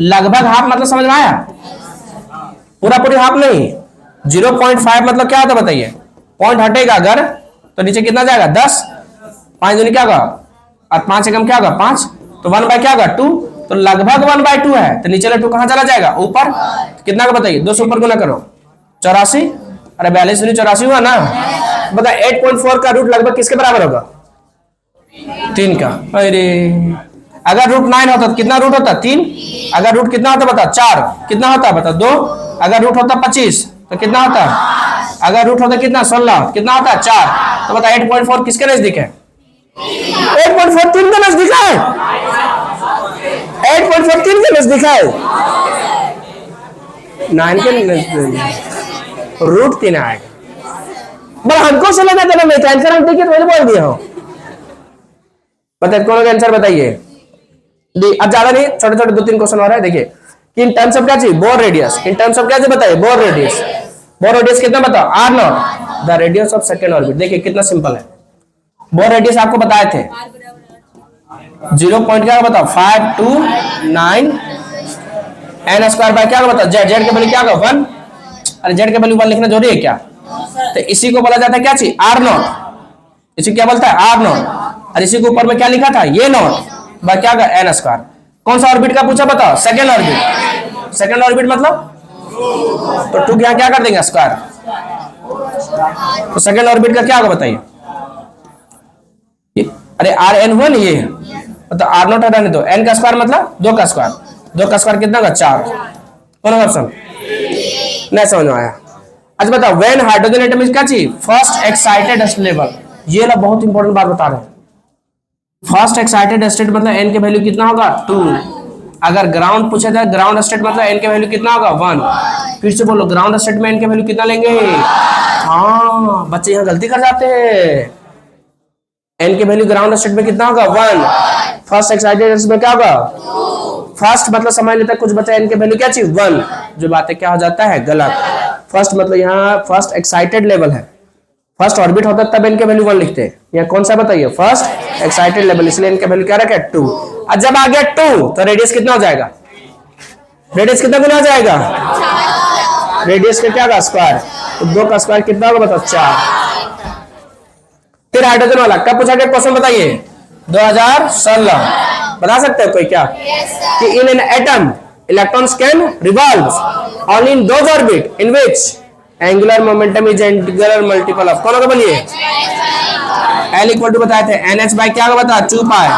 लगभग हाफ मतलब समझ में आया, पूरा पूरी हाफ नहीं, 0.5 मतलब क्या होता बताइए, पॉइंट हटेगा अगर तो नीचे कितना जाएगा 10, 5 दूनी क्या होगा और 5 से कम क्या होगा 5, तो 1 बाय क्या होगा 2, तो लगभग 1/2 है, तो नीचे 2 कहां चला जाएगा ऊपर, तो कितना का बताइए 2 से ऊपर गुना करो 84, अरे 42 84 हुआ ना। बता 8.4 का रूट लगभग किसके बराबर होगा 3 का। अरे अगर रूट 9 होता तो कितना रूट होता 3, अगर रूट कितना होता बता 4, कितना होता बता 2, अगर रूट होता 25 तो कितना होता, अगर रूट होता कितना 16 कितना होता 4, तो बता 8.4 किसके नजदीक है, 8.4 3 के नजदीक है, 8.4 3 के नजदीक है, 9 के नजदीक रूट 3 आएगा। बस हमको से लगा था मैं आंसर हम देखिए तो मैंने बोल दिया हो। बताइए कौन सा आंसर बताइए, अब ज्यादा नहीं छोटे छोटे 2-3 क्वेश्चन और है। देखिए कि इन टर्म्स ऑफ क्या चाहिए Bohr radius, in terms of क्या चाहिए बताइए बोर रेडियस, बोर रेडियस कितना बताओ r naught the radius of second orbit. देखिए कितना सिंपल है, बोर रेडियस आपको बताए थे 0 पॉइंट क्या बताओ 529 एन स्क्वायर बाय क्या बताओ जेड, जेड के वैल्यू क्या होगा 1, अरे जेड के वैल्यू 1 लिखना जरूरी है क्या, तो इसी को बोला जाता है क्या चाहिए आर नॉट, इसी क्या बोलता है आर नॉट, और इसी के ऊपर में क्या लिखा था ये नॉट बाय क्या होगा एन स्क्वायर। कौन सा ऑर्बिट का पूछा बताओ सेकंड ऑर्बिट, सेकंड ऑर्बिट मतलब तो 2 यहाँ क्या कर देंगे स्क्वायर, तो सेकंड ऑर्बिट का क्या होगा बताइए, अरे आर एन हुआ नहीं ये, तो आर नॉट हटाने दो, एन का स्क्वायर मतलब 2 का स्क्वायर, 2 का स्क्वायर कितना होगा 4, कौन ऑप्शन नहीं समझ में आया। अच्छा बताओ व्हेन हाइड्रोजन एटम इज क्या चाहिए फर्स्ट एक्साइटेड लेवल, ये ना बहुत इंपॉर्टेंट बात बता रहे हैं, फर्स्ट एक्साइटेड स्टेट मतलब एन के वैल्यू कितना होगा 2, अगर ग्राउंड पूछा जाए ग्राउंड स्टेट मतलब एन के वैल्यू कितना होगा 1, फिर से बोलो ग्राउंड स्टेट में एन के वैल्यू कितना लेंगे, हाँ बच्चे यहाँ गलती कर जाते हैं, एन के वैल्यू ग्राउंड स्टेट में कितना होगा 1, फर्स्ट एक्साइटेड स्टेट में क्या होगा फर्स्ट मतलब समझ लेता है कुछ बच्चा एन के वैल्यू क्या चाहिए 1, जो बातें क्या हो जाता है गलत, फर्स्ट मतलब यहाँ फर्स्ट एक्साइटेड लेवल है, फर्स्ट ऑर्बिट होता है तब एन के वैल्यू 1 लिखते हैं, यहाँ कौन सा बताइए फर्स्ट एक्साइटेड लेवल, इसलिए इनका वैल्यू क्या रखा है 2, और जब आ गया 2 तो रेडियस कितना हो जाएगा, रेडियस कितना गुना हो जाएगा, रेडियस का क्या होगा स्क्वायर, तो 2 का स्क्वायर कितना होगा बताओ 4। फिर हाइड्रोजन वाला कब पूछा गया क्वेश्चन बताइए 2016, बता सकते हो कोई क्या कि in an atom electrons can revolve only in those orbit in which angular momentum is integral multiple of, कौन होगा बोलिए एल इक्वल टू बताए थे एन एच बाई क्या होगा बता 2 पाई,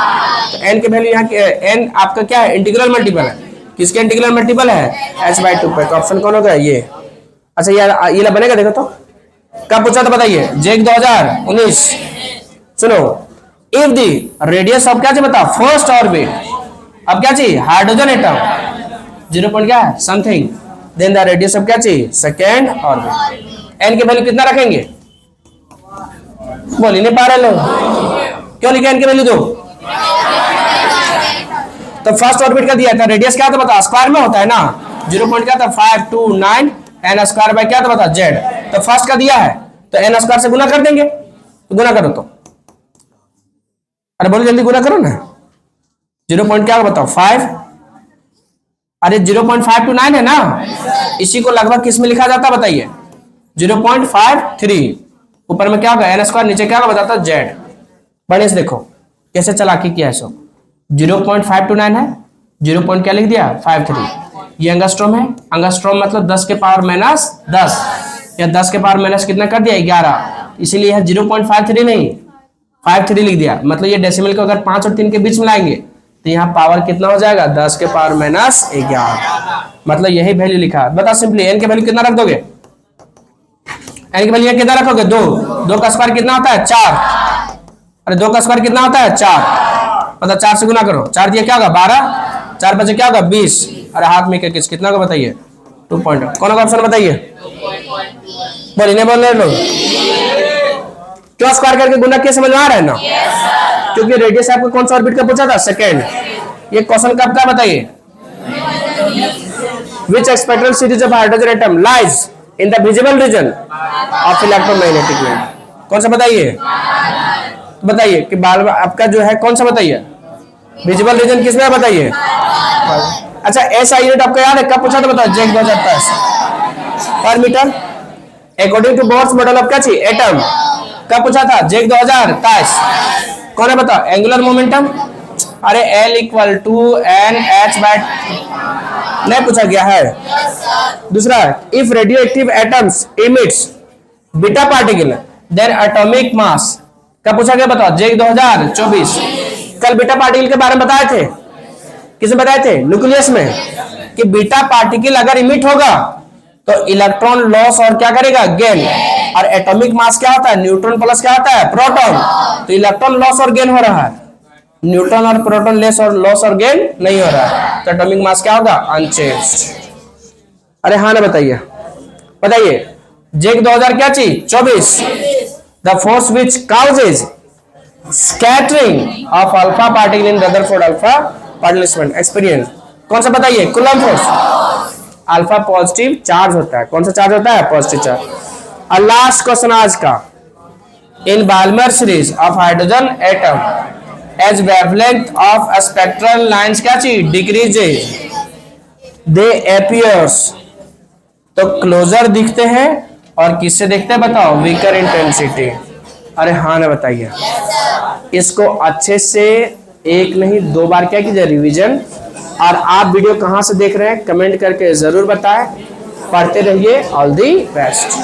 तो एन के वैल्यू यहाँ एन आपका क्या है इंटीग्रल मल्टीपल है, किसके इंटीग्रल मल्टीपल है एच बाई 2 पे, तो ऑप्शन कौन होगा ये। अच्छा ये बनेगा देखो तो कब पूछा था बताइए जेक 2019। सुनो इफ दी रेडियस ऑफ क्या चाहिए बता फर्स्ट ऑर्बिट, अब क्या चाहिए हाइड्रोजन एटम 0 पॉइंट क्या है something, then the radius of क्या चाहिए सेकेंड ऑर्बिट, एन के वैल्यू कितना रखेंगे बोल ही नहीं पा रहे लोग, क्यों लिखे एन के वैल्यू 2, तो फर्स्ट ऑर्बिट का दिया था रेडियस क्या था बता स्क्वायर में होता है ना, 0 पॉइंट क्या था 529 एन स्क्वायर बाय क्या था बता जेड, तो फर्स्ट का दिया है तो एन स्क्वायर से गुना कर देंगे, तो गुना करो तो, अरे बोलो जल्दी गुना करो ना, 0 पॉइंट क्या बताओ 5, अरे 0.529 है ना, इसी को लगभग किस में लिखा जाता बताइए 0.53, ऊपर में क्या होगा एन स्क्वायर, नीचे क्या होगा बताता जेड। बढ़िया से देखो कैसे चालाकी किया है। सो 0.529 है, 0. क्या लिख दिया 53। ये एंगस्ट्रॉम है, एंगस्ट्रॉम मतलब 10 के पावर माइनस 10 या 10 के पावर माइनस कितना कर दिया 11, इसीलिए है 0.53 नहीं 53 लिख दिया। मतलब ये डेसिमल को अगर 5 और 3 के बीच में लाएंगे तो यहाँ पावर कितना हो जाएगा 10 के पावर माइनस 11, मतलब यही वैल्यू लिखा। बता सिंपली एन के वैल्यू कितना रख दोगे, एन की वैल्यू कितना रखोगे 2, 2 का स्क्वायर कितना होता है 4, अरे 2 का स्क्वायर कितना होता है 4, मतलब 4 से गुना करो, 4 दिया क्या होगा 12, 4 बचे क्या होगा 20, अरे हाथ में कितना का बताइए 2 पॉइंट, कौन सा ऑप्शन बताइए, बोलिए नहीं बोल रहे लोग, क्यों स्क्वायर करके गुना किया समझ में आ रहा है ना, क्योंकि रेडियस आपको कौन सा ऑर्बिट का पूछा था सेकंड। ये क्वेश्चन कब का बताइए, which spectral series of hydrogen atom lies in the visible region of electromagnetic wave, कौन सा बताइए, बताइए कि बाल आपका जो है कौन सा बताइए, विजिबल रीजन किसमें बताइए। अच्छा ऐसा यूनिट आपको याद है कब पूछा था बताओ, जेक 2023 पर metre according to Bohr's model of क्या चाहिए एटम, कब पूछा था जेक 2023, कौन है बताओ, एंगुलर मोमेंटम, अरे L equal to NH by नहीं पूछा गया है। दूसरा if radioactive atoms emits beta particle then atomic mass, कब पूछा गया बताओ जेक 2024। कल बीटा पार्टिकल के बारे में बताए थे, किसने बताए थे न्यूक्लियस में, कि बीटा पार्टिकल अगर इमिट होगा तो इलेक्ट्रॉन लॉस और क्या करेगा गेन, और एटॉमिक मास क्या होता है न्यूट्रॉन प्लस क्या होता है प्रोटॉन, तो इलेक्ट्रॉन लॉस और गेन हो रहा है, न्यूट्रॉन और प्रोटॉन लेस और लॉस और गेन नहीं हो रहा है, तो एटॉमिक मास क्या होगा अनचेंज्ड। अरे हाँ ना बताइए, बताइए जेक 2000 क्या चीज 24, the force which causes scattering of alpha particle in Rutherford alpha particle experience, कौन सा बताइए Coulomb force, alpha positive charge होता है, कौन सा चार्ज होता है पॉजिटिव चार्ज। और लास्ट क्वेश्चन आज का, in Balmer series of hydrogen atom as wavelength of spectral lines क्या चीज डिक्रीजेज दे अपीयर्स, तो क्लोजर दिखते हैं और किससे दिखते हैं बताओ वीकर इंटेंसिटी। अरे हाँ ना बताइए, इसको अच्छे से एक नहीं 2 बार क्या कीजिए रिवीजन, और आप वीडियो कहां से देख रहे हैं कमेंट करके जरूर बताएं, पढ़ते रहिए, ऑल दी बेस्ट।